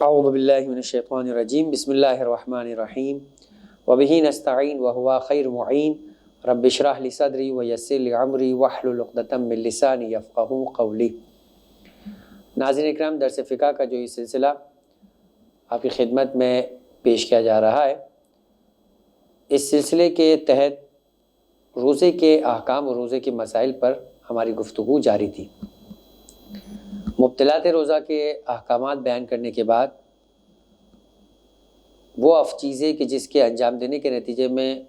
اعوذ باللہ من الشیطان الرجیم بسم اللہ الرحمن الرحیم وبہ نستعین وہو خیر معین رب اشرح لی صدری ویسر لی امری واحلل عقدۃ من لسانی یفقہوا قولی۔ ناظرین اکرام، درس فقہ کا جو یہ سلسلہ آپ کی خدمت میں پیش کیا جا رہا ہے، اس سلسلے کے تحت روزے کے احکام اور روزے کے مسائل پر ہماری گفتگو جاری تھی۔ مبطلات روزہ کے احکامات بیان کرنے کے بعد وہ چیزیں کہ جس کے انجام دینے کے نتیجے میں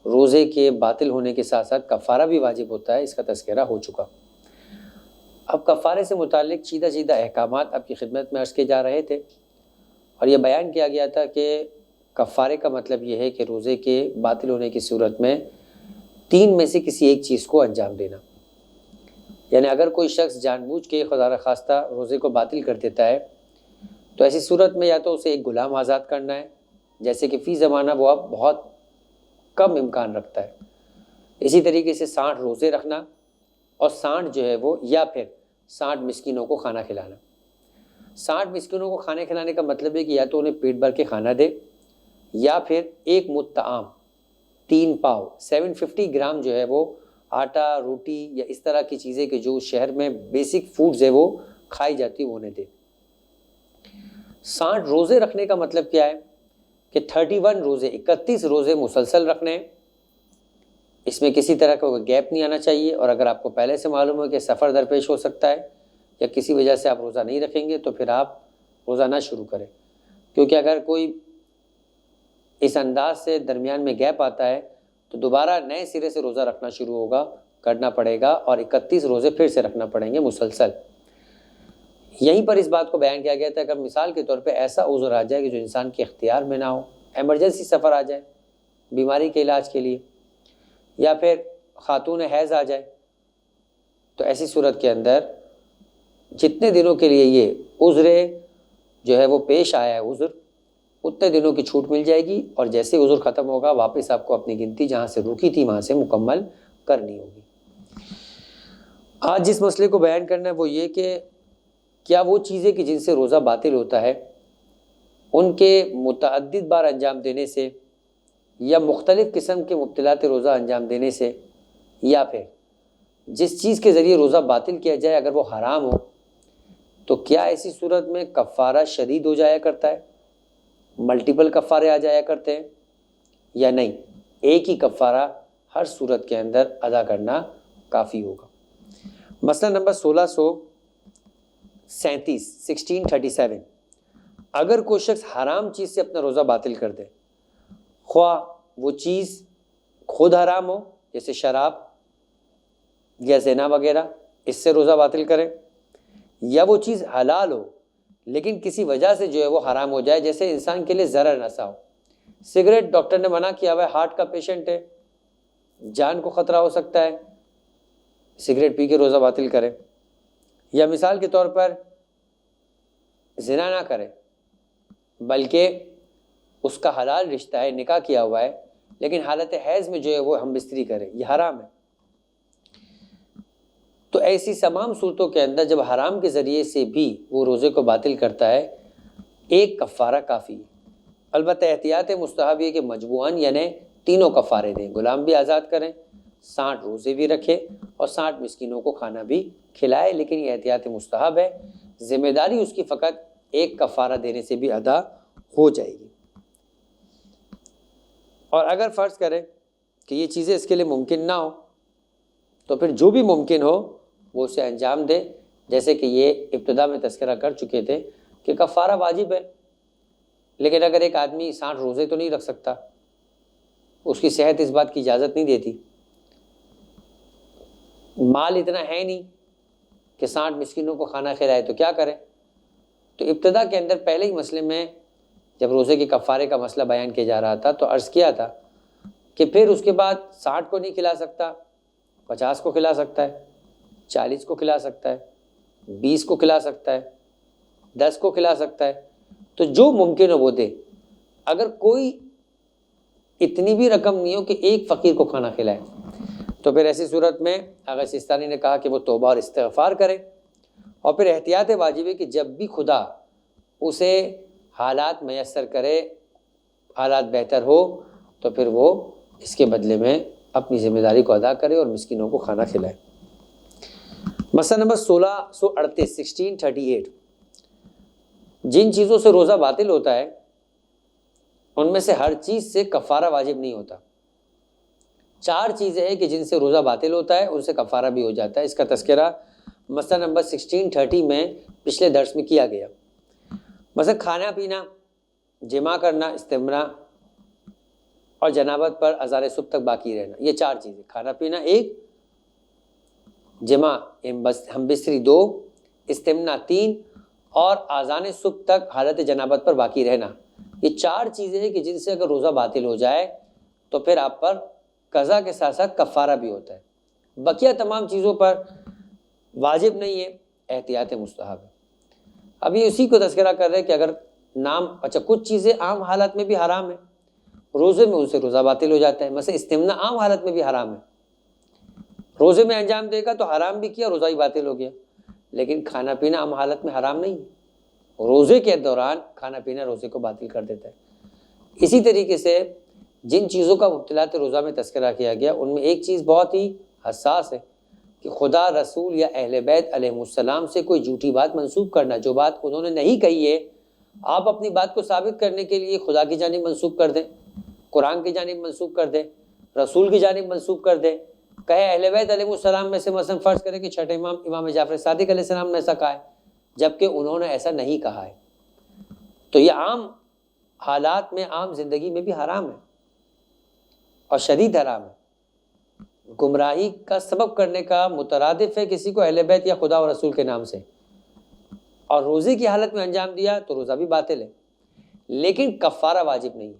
روزے کے باطل ہونے کے ساتھ ساتھ کفارہ بھی واجب ہوتا ہے، اس کا تذکرہ ہو چکا۔ اب کفارے سے متعلق چیدہ احکامات آپ کی خدمت میں عرض کیے جا رہے تھے، اور یہ بیان کیا گیا تھا کہ کفارے کا مطلب یہ ہے کہ روزے کے باطل ہونے کی صورت میں تین میں سے کسی ایک چیز کو انجام دینا۔ یعنی اگر کوئی شخص جان بوجھ کے خدا نخواستہ روزے کو باطل کر دیتا ہے تو ایسی صورت میں یا تو اسے ایک غلام آزاد کرنا ہے، جیسے کہ فی زمانہ وہ اب بہت کم امکان رکھتا ہے۔ اسی طریقے سے 60 روزے رکھنا، اور 60 جو ہے وہ یا پھر 60 مسکینوں کو کھانا کھلانا۔ 60 مسکینوں کو کھانا کھلانے کا مطلب ہے کہ یا تو انہیں پیٹ بھر کے کھانا دے، یا پھر ایک مد طعام 3 پاؤ 750 گرام جو ہے وہ آٹا، روٹی یا اس طرح کی چیزیں کہ جو شہر میں بیسک فوڈز ہے وہ کھائی جاتی وہ انہیں دے۔ 60 روزے رکھنے کا مطلب کیا ہے کہ 31 روزے 31 روزے مسلسل رکھنے ہیں، اس میں کسی طرح کا کوئی گیپ نہیں آنا چاہیے۔ اور اگر آپ کو پہلے سے معلوم ہو کہ سفر درپیش ہو سکتا ہے یا کسی وجہ سے آپ روزہ نہیں رکھیں گے تو پھر آپ روزہ نہ شروع کریں، کیونکہ اگر کوئی اس انداز سے درمیان میں گیپ آتا ہے تو دوبارہ نئے سرے سے روزہ رکھنا شروع کرنا پڑے گا، اور 31 روزے پھر سے رکھنا پڑیں گے مسلسل۔ یہیں پر اس بات کو بیان کیا گیا تھا کہ اگر مثال کے طور پہ ایسا عذر آ جائے کہ جو انسان کے اختیار میں نہ ہو، ایمرجنسی سفر آ جائے بیماری کے علاج کے لیے، یا پھر خاتون حیض آ جائے، تو ایسی صورت کے اندر جتنے دنوں کے لیے یہ عذر جو ہے وہ پیش آیا ہے عذر، اتنے دنوں کی چھوٹ مل جائے گی، اور جیسے عذر ختم ہوگا واپس آپ کو اپنی گنتی جہاں سے رکی تھی وہاں سے مکمل کرنی ہوگی۔ آج جس مسئلے کو بیان کرنا ہے وہ یہ کہ کیا وہ چیزیں کہ جن سے روزہ باطل ہوتا ہے ان کے متعدد بار انجام دینے سے، یا مختلف قسم کے مبطلات روزہ انجام دینے سے، یا پھر جس چیز کے ذریعے روزہ باطل کیا جائے اگر وہ حرام ہو، تو کیا ایسی صورت میں کفارہ شدید ہو جایا کرتا ہے، ملٹیپل کفارے آ جایا کرتے ہیں، یا نہیں ایک ہی کفارہ ہر صورت کے اندر ادا کرنا کافی ہوگا؟ مسئلہ نمبر 1637، اگر کوئی شخص حرام چیز سے اپنا روزہ باطل کر دے، خواہ وہ چیز خود حرام ہو جیسے شراب یا زنا وغیرہ، اس سے روزہ باطل کرے، یا وہ چیز حلال ہو لیکن کسی وجہ سے جو ہے وہ حرام ہو جائے، جیسے انسان کے لیے ضرر نسا ہو۔ سگریٹ ڈاکٹر نے منع کیا ہوا ہے، ہارٹ کا پیشنٹ ہے، جان کو خطرہ ہو سکتا ہے، سگریٹ پی کے روزہ باطل کرے۔ یا مثال کے طور پر زنا نہ کرے بلکہ اس کا حلال رشتہ ہے، نکاح کیا ہوا ہے، لیکن حالت حیض میں جو ہے وہ ہم بستری کرے، یہ حرام ہے۔ تو ایسی تمام صورتوں کے اندر جب حرام کے ذریعے سے بھی وہ روزے کو باطل کرتا ہے، ایک کفارہ کافی ہے۔ البتہ احتیاط مستحب یہ کہ مجموعاً یعنی تینوں کفارے دیں، غلام بھی آزاد کریں، 60 روزے بھی رکھے، اور 60 مسکینوں کو کھانا بھی کھلائے، لیکن یہ احتیاط مستحب ہے، ذمہ داری اس کی فقط ایک کفارہ دینے سے بھی ادا ہو جائے گی۔ اور اگر فرض کریں کہ یہ چیزیں اس کے لیے ممکن نہ ہو تو پھر جو بھی ممکن ہو وہ اسے انجام دے، جیسے کہ یہ ابتدا میں تذکرہ کر چکے تھے کہ کفارہ واجب ہے، لیکن اگر ایک آدمی 60 روزے تو نہیں رکھ سکتا، اس کی صحت اس بات کی اجازت نہیں دیتی، مال اتنا ہے نہیں کہ 60 مسکینوں کو کھانا کھلائے، تو کیا کرے؟ تو ابتدا کے اندر پہلے ہی مسئلے میں جب روزے کے کفارے کا مسئلہ بیان کیا جا رہا تھا تو عرض کیا تھا کہ پھر اس کے بعد 60 کو نہیں کھلا سکتا، 50 کو کھلا سکتا ہے، 40 کو کھلا سکتا ہے، 20 کو کھلا سکتا ہے، 10 کو کھلا سکتا ہے، تو جو ممکن ہو وہ دے۔ اگر کوئی اتنی بھی رقم نہیں ہو کہ ایک فقیر کو کھانا کھلائے تو پھر ایسی صورت میں آغا سیستانی نے کہا کہ وہ توبہ اور استغفار کرے، اور پھر احتیاط واجب ہے کہ جب بھی خدا اسے حالات میسر کرے، حالات بہتر ہو تو پھر وہ اس کے بدلے میں اپنی ذمہ داری کو ادا کرے اور مسکینوں کو کھانا کھلائے۔ مسئلہ نمبر 1638 جن چیزوں سے روزہ باطل ہوتا ہے ان میں سے ہر چیز سے کفارہ واجب نہیں ہوتا۔ 4 چیزیں ہیں کہ جن سے روزہ باطل ہوتا ہے ان سے کفارہ بھی ہو جاتا ہے۔ اس کا تذکرہ مسئلہ نمبر 1630 میں پچھلے درس میں کیا گیا۔ مثلا کھانا پینا، جماع کرنا، استمنا اور جنابت پر اذان صبح تک باقی رہنا، یہ 4 چیزیں، کھانا پینا 1، جماع ہم بستری 2، استمنا 3 اور اذان صبح تک حالت جنابت پر باقی رہنا، یہ 4 چیزیں ہیں کہ جن سے اگر روزہ باطل ہو جائے تو پھر آپ پر قضا کے ساتھ ساتھ کفارہ بھی ہوتا ہے۔ بقیہ تمام چیزوں پر واجب نہیں ہے، احتیاط مستحب ہے۔ ابھی اسی کو تذکرہ کر رہے ہیں کہ اگر اچھا کچھ چیزیں عام حالات میں بھی حرام ہے، روزے میں ان سے روزہ باطل ہو جاتا ہے۔ مثلا استمنا عام حالت میں بھی حرام ہے، روزے میں انجام دے گا تو حرام بھی کیا، روزہ ہی باطل ہو گیا۔ لیکن کھانا پینا عام حالت میں حرام نہیں ہے، روزے کے دوران کھانا پینا روزے کو باطل کر دیتا ہے۔ اسی طریقے سے جن چیزوں کا مبطلات روزہ میں تذکرہ کیا گیا ان میں ایک چیز بہت ہی حساس ہے کہ خدا، رسول یا اہل بیت علیہ السلام سے کوئی جھوٹی بات منسوب کرنا، جو بات انہوں نے نہیں کہی ہے آپ اپنی بات کو ثابت کرنے کے لیے خدا کی جانب منسوب کر دیں، قرآن کی جانب منسوب کر دیں، رسول کی جانب منسوب کر دیں، کہے اہل بیت علیہ السلام میں سے مثلا فرض کریں کہ چھٹے امام جعفر صادق علیہ السلام نے ایسا کہا ہے جبکہ انہوں نے ایسا نہیں کہا ہے، تو یہ عام حالات میں، عام زندگی میں بھی حرام ہے اور شدید حرام ہے۔ گمراہی کا سبب کرنے کا مترادف ہے کسی کو اہل بیت یا خدا و رسول کے نام سے، اور روزے کی حالت میں انجام دیا تو روزہ بھی باطل ہے، لیکن کفارہ واجب نہیں ہے۔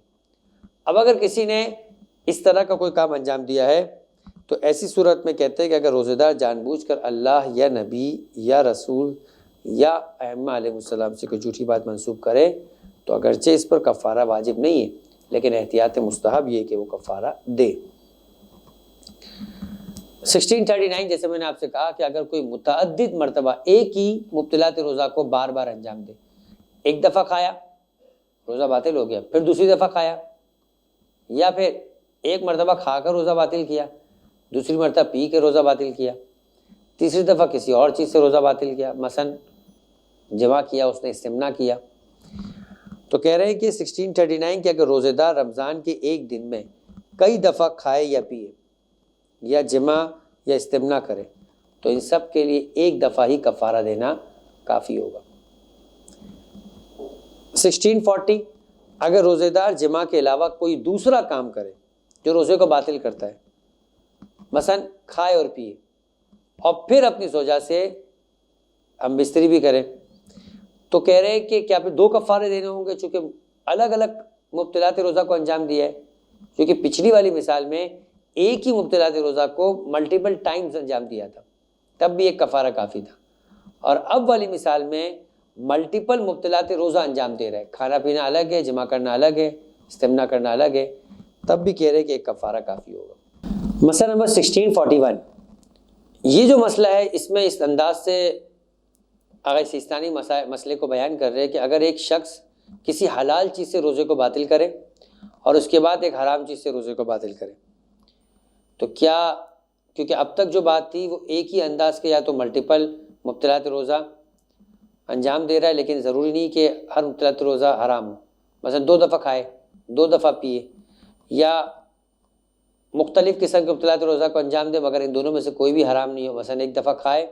اب اگر کسی نے اس طرح کا کوئی کام انجام دیا ہے تو ایسی صورت میں کہتے ہیں کہ اگر روزہ دار جان بوجھ کر اللہ یا نبی یا رسول یا ائمہ علیہ السلام سے کوئی جھوٹی بات منسوب کرے تو اگرچہ اس پر کفارہ واجب نہیں ہے، لیکن احتیاط مستحب یہ کہ وہ کفارہ دے۔ 1639 جیسے میں نے آپ سے کہا کہ اگر کوئی متعدد مرتبہ ایک ہی مبطلات روزہ کو بار بار انجام دے، ایک دفعہ کھایا روزہ باطل ہو گیا، پھر دوسری دفعہ کھایا، یا پھر ایک مرتبہ کھا کر روزہ باطل کیا، دوسری مرتبہ پی کے روزہ باطل کیا، تیسری دفعہ کسی اور چیز سے روزہ باطل کیا، مثلا جمع کیا اس نے، استمنا کیا، تو کہہ رہے ہیں کہ 1639 کہ اگر روزہ دار رمضان کے ایک دن میں کئی دفعہ کھائے یا پیے یا جمع یا استمنا کرے تو ان سب کے لیے ایک دفعہ ہی کفارہ دینا کافی ہوگا۔ 1640 اگر روزہ دار جمع کے علاوہ کوئی دوسرا کام کرے جو روزے کو باطل کرتا ہے، مثلا کھائے اور پیے اور پھر اپنی زوجہ سے ہم بستری بھی کریں، تو کہہ رہے ہیں کہ کیا پھر 2 کفارے دینے ہوں گے، چونکہ الگ الگ مبطلات روزہ کو انجام دیا ہے، کیونکہ پچھلی والی مثال میں ایک ہی مبطلات روزہ کو ملٹیپل ٹائمز انجام دیا تھا، تب بھی ایک کفارہ کافی تھا، اور اب والی مثال میں ملٹیپل مبطلات روزہ انجام دے رہے ہیں، کھانا پینا الگ ہے، جمع کرنا الگ ہے، استمنا کرنا الگ ہے، تب بھی کہہ رہے ہیں کہ ایک کفارہ کافی ہوگا۔ مسئلہ نمبر 1641 یہ جو مسئلہ ہے اس میں اس انداز سے آغا سیستانی مسئلے کو بیان کر رہے ہیں کہ اگر ایک شخص کسی حلال چیز سے روزے کو باطل کرے اور اس کے بعد ایک حرام چیز سے روزے کو باطل کرے تو کیا، کیونکہ اب تک جو بات تھی وہ ایک ہی انداز کے یا تو ملٹیپل مبطلات روزہ انجام دے رہا ہے، لیکن ضروری نہیں کہ ہر مبطلات روزہ حرام ہو، مثلا 2 دفعہ کھائے 2 دفعہ پیے، یا مختلف قسم کے مبطلات روزہ کو انجام دے مگر ان دونوں میں سے کوئی بھی حرام نہیں ہو، مثلا ایک دفعہ کھائے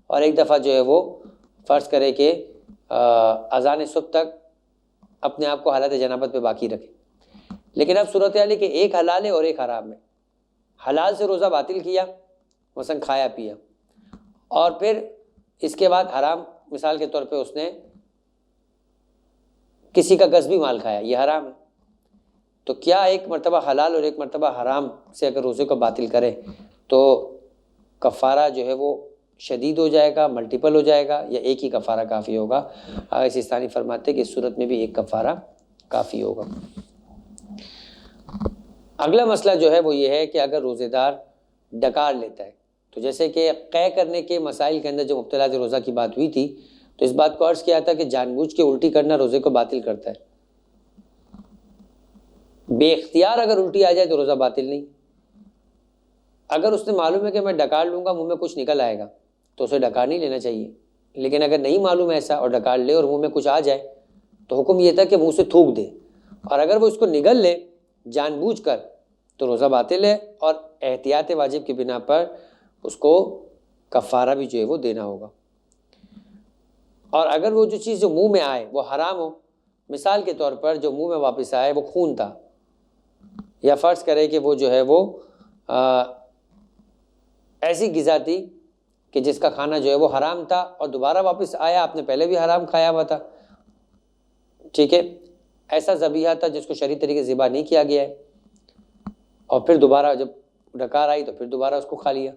اور ایک دفعہ جو ہے وہ فرض کرے کہ اذان صبح تک اپنے آپ کو حالت جنابت پہ باقی رکھے، لیکن اب صورتحال ہے کہ ایک حلال ہے اور ایک حرام ہے، حلال سے روزہ باطل کیا مثلا کھایا پیا، اور پھر اس کے بعد حرام، مثال کے طور پہ اس نے کسی کا غصبی مال کھایا، یہ حرام ہے، تو کیا ایک مرتبہ حلال اور ایک مرتبہ حرام سے اگر روزے کو باطل کرے تو کفارہ جو ہے وہ شدید ہو جائے گا، ملٹیپل ہو جائے گا، یا ایک ہی کفارہ کافی ہوگا؟ آغا سیستانی فرماتے ہیں کہ اس صورت میں بھی ایک کفارہ کافی ہوگا۔ اگلا مسئلہ جو ہے وہ یہ ہے کہ اگر روزے دار ڈکار لیتا ہے، تو جیسے کہ قے کرنے کے مسائل کے اندر جو مبطلات روزہ کی بات ہوئی تھی تو اس بات کو عرض کیا تھا کہ جان بوجھ کے الٹی کرنا روزے کو باطل کرتا ہے. بے اختیار اگر الٹی آ جائے تو روزہ باطل نہیں. اگر اس نے معلوم ہے کہ میں ڈکار لوں گا منہ میں کچھ نکل آئے گا تو اسے ڈکار نہیں لینا چاہیے. لیکن اگر نہیں معلوم ایسا اور ڈکار لے اور منہ میں کچھ آ جائے تو حکم یہ تھا کہ منہ سے تھوک دے, اور اگر وہ اس کو نگل لے جان بوجھ کر تو روزہ باطل ہے, اور احتیاط واجب کی بنا پر اس کو کفارہ بھی جو ہے وہ دینا ہوگا. اور اگر وہ جو چیز جو منہ میں آئے وہ حرام ہو, مثال کے طور پر جو منہ میں واپس آئے وہ خون تھا, یا فرض کرے کہ وہ جو ہے وہ ایسی غذا تھی کہ جس کا کھانا جو ہے وہ حرام تھا اور دوبارہ واپس آیا, آپ نے پہلے بھی حرام کھایا ہوا تھا, ٹھیک ہے, ایسا ذبیحہ تھا جس کو شرعی طریقے سے ذبح نہیں کیا گیا ہے, اور پھر دوبارہ جب ڈکار آئی تو پھر دوبارہ اس کو کھا لیا.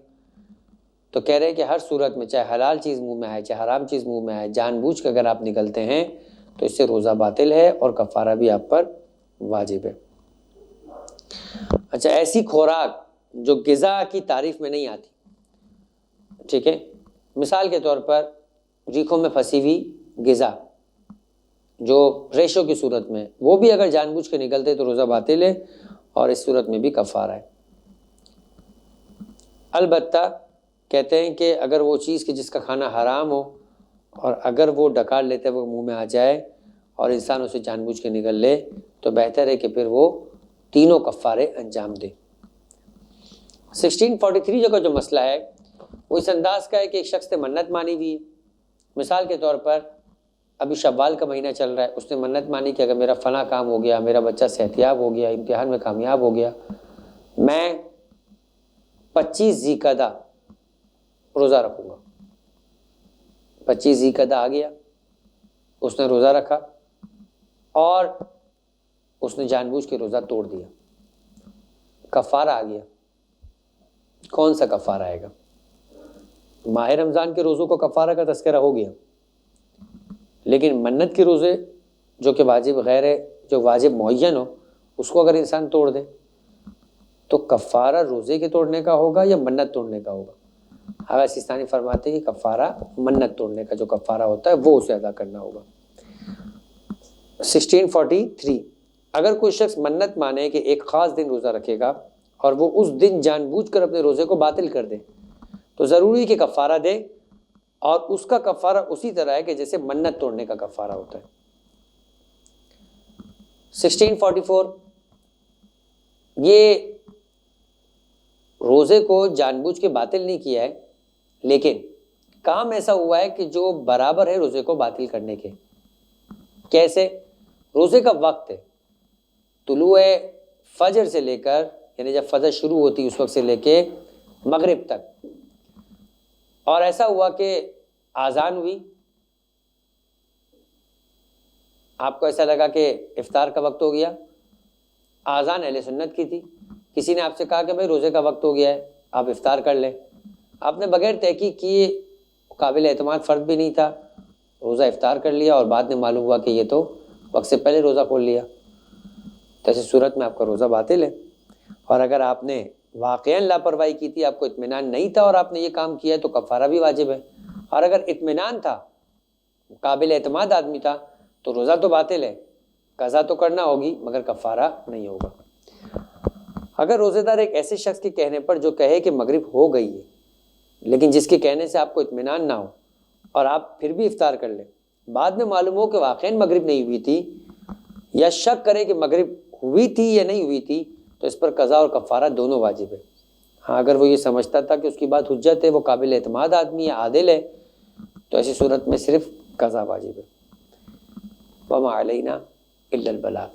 تو کہہ رہے ہیں کہ ہر صورت میں چاہے حلال چیز منہ میں آئے چاہے حرام چیز منہ میں آئے, جان بوجھ کے اگر آپ نکلتے ہیں تو اس سے روزہ باطل ہے اور کفارہ بھی آپ پر واجب ہے. اچھا, ایسی خوراک جو غذا کی تعریف میں نہیں آتی, ٹھیک ہے, مثال کے طور پر ریکھوں میں پھنسی ہوئی غذا جو ریشوں کی صورت میں, وہ بھی اگر جان بوجھ کے نکلتے تو روزہ باطل ہے اور اس صورت میں بھی کفارہ ہے. البتہ کہتے ہیں کہ اگر وہ چیز کہ جس کا کھانا حرام ہو اور اگر وہ ڈکار لیتے وہ منہ میں آ جائے اور انسان اسے جان بوجھ کے نگل لے تو بہتر ہے کہ پھر وہ تینوں کفارے انجام دے. 1643 جگہ جو مسئلہ ہے وہ اس انداز کا ہے کہ ایک شخص نے منت مانی ہوئی ہے. مثال کے طور پر ابھی شوال کا مہینہ چل رہا ہے, اس نے منت مانی کہ اگر میرا فلاں کام ہو گیا, میرا بچہ صحتیاب ہو گیا, امتحان میں کامیاب ہو گیا, میں 25 ذی القعدہ روزہ رکھوں گا. 25 ذی القعدہ آ گیا, اس نے روزہ رکھا اور اس نے جان بوجھ کے روزہ توڑ دیا, کفارہ آ گیا. کون سا کفارہ آئے گا؟ ماہ رمضان کے روزوں کو کفارہ کا تذکرہ ہو گیا, لیکن منت کے روزے جو کہ واجب غیر ہے, جو واجب معین ہو, اس کو اگر انسان توڑ دے تو کفارہ روزے کے توڑنے کا ہوگا یا منت توڑنے کا ہوگا؟ حضرت سیستانی فرماتے ہیں کہ کفارہ منت توڑنے کا جو کفارہ ہوتا ہے وہ اسے ادا کرنا ہوگا. 1643 اگر کوئی شخص منت مانے کہ ایک خاص دن روزہ رکھے گا اور وہ اس دن جان بوجھ کر اپنے روزے کو باطل کر دے تو ضروری کہ کفارہ دے, اور اس کا کفارہ اسی طرح ہے کہ جیسے منت توڑنے کا کفارہ ہوتا ہے. 1644 یہ روزے کو جان بوجھ کے باطل نہیں کیا ہے, لیکن کام ایسا ہوا ہے کہ جو برابر ہے روزے کو باطل کرنے کے. کیسے؟ روزے کا وقت ہے طلوع فجر سے لے کر, یعنی جب فجر شروع ہوتی اس وقت سے لے کے مغرب تک, اور ایسا ہوا کہ آذان ہوئی, آپ کو ایسا لگا کہ افطار کا وقت ہو گیا, آذان اہل سنت کی تھی, کسی نے آپ سے کہا کہ بھائی روزے کا وقت ہو گیا ہے آپ افطار کر لیں, آپ نے بغیر تحقیق کیے, قابل اعتماد فرد بھی نہیں تھا, روزہ افطار کر لیا اور بعد میں معلوم ہوا کہ یہ تو وقت سے پہلے روزہ کھول لیا, تو ایسی صورت میں آپ کا روزہ باطل ہے. اور اگر آپ نے واقعاً لاپرواہی کی تھی, آپ کو اطمینان نہیں تھا اور آپ نے یہ کام کیا ہے تو کفارہ بھی واجب ہے, اور اگر اطمینان تھا, قابل اعتماد آدمی تھا, تو روزہ تو باطل ہے, قضا تو کرنا ہوگی مگر کفارہ نہیں ہوگا. اگر روزے دار ایک ایسے شخص کے کہنے پر جو کہے کہ مغرب ہو گئی ہے, لیکن جس کے کہنے سے آپ کو اطمینان نہ ہو اور آپ پھر بھی افطار کر لیں, بعد میں معلوم ہو کہ واقعاً مغرب نہیں ہوئی تھی, یا شک کرے کہ مغرب ہوئی تھی یا نہیں ہوئی تھی, تو اس پر قضا اور کفارہ دونوں واجب ہے. ہاں, اگر وہ یہ سمجھتا تھا کہ اس کی بات حجت ہے, وہ قابل اعتماد آدمی ہے, عادل ہے, تو ایسی صورت میں صرف قضا واجب ہے. وما علینا الا البلاغ.